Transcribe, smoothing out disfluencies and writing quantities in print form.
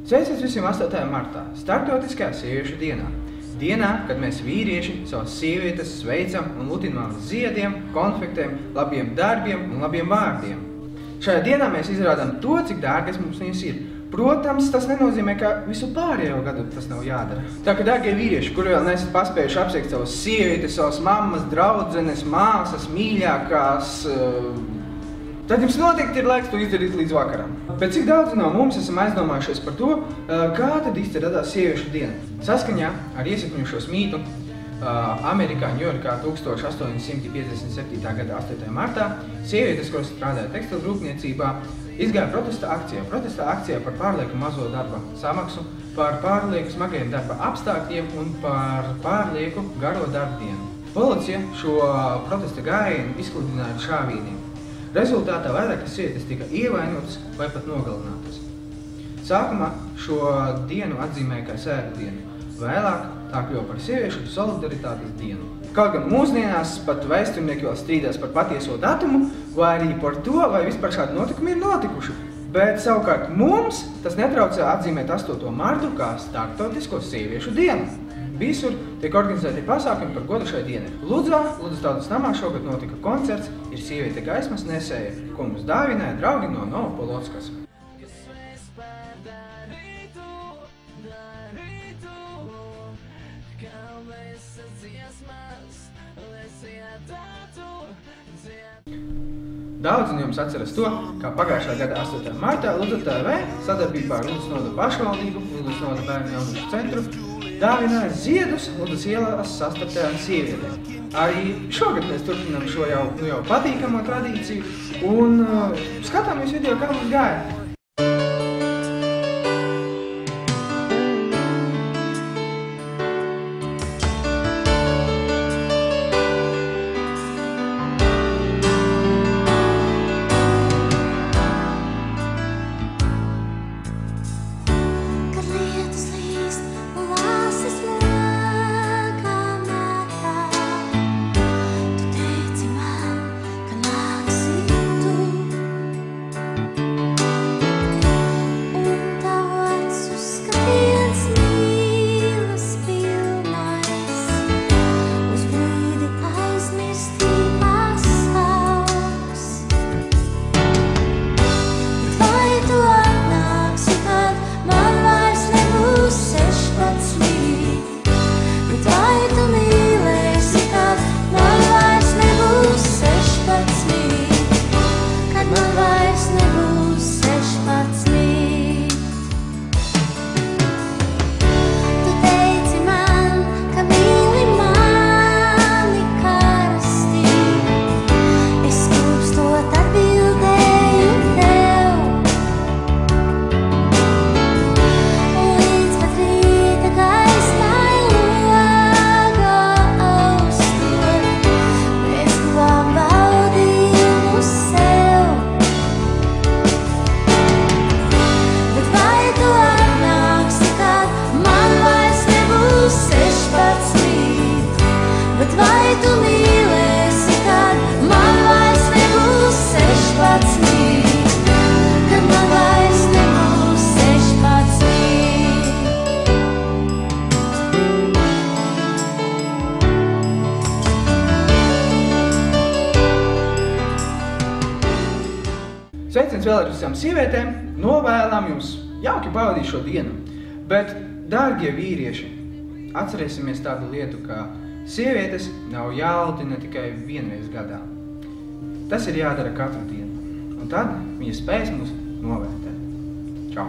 Sveiciens visiem 8. martā, starptautiskajā sieviešu dienā. Dienā, kad mēs vīrieši savas sievietes sveicam un lutinām uz ziediem, konfektēm, labiem darbiem un labiem vārdiem. Šajā dienā mēs izrādām to, cik dārgas mums viņas ir. Protams, tas nenozīmē, ka visu pārējo gadu tas nav jādara. Tā kā, dārgie vīrieši, kuri vēl nesat paspējuši apsveikt savas sievietes, savas mammas, draudzenes, māsas, mīļākās, tad jums noteikti ir laiks to izdarīt līdz vakaram. Bet cik daudz no mums esam aizdomājušies par to, kā tad īsti radās sieviešu diena? Saskaņā ar iesakņojušos mītu Amerikā, Ņujorkā 1857. gada 8. martā sievietes, kuras strādāja tekstilu rūpniecībā, izgāja protesta akcijā par pārlieku mazo darba samaksu, par pārlieku smagiem darba apstākļiem un par pārlieku garo darba dienu. Policija šo protesta gājienu izsludināja ar šāvīniem. Rezultātā vairākas sievietes tika ievainotas vai pat nogalinātas. Sākumā šo dienu atzīmēja kā sēru dienu, vēlāk tā kļuva par sieviešu solidaritātes dienu. Kaut gan mūsdienās pat vēsturnieki vēl strīdās par patieso datumu, vai arī par to, vai vispār šādi notikumi ir notikuši. Bet savukārt mums tas netraucē atzīmēt 8. martu kā starptautisko sieviešu dienu. Visur tiek organizēti pasākumi par godu šai dienai. Ludzā, Ludzas tautas namā šogad notika koncerts Ir sieviete gaismas nesēja, ko mums dāvināja draugi no Novopolotskas. Daudzi no jums atceras to, kā pagājušā gada 8. martā Ludza TV sadarbībā ar Ludzas novada pašvaldību un Ludzas novada bērnu jauniešu centru dāvināja ziedus Ludzas ielās sastaptajām sievietēm. Arī šogad mēs turpinām šo jau patīkamo tradīciju un skatāmies video, kā mums gāja. Sveiciens vēlreiz visām sievietēm, novēlam jums jauki pavadīt šo dienu. Bet, dārgie vīrieši, atcerēsimies tādu lietu, ka sievietes nav jālutina tikai vienreiz gadā. Tas ir jādara katru dienu, un tad viņa spēs mūs novērtēt. Čau!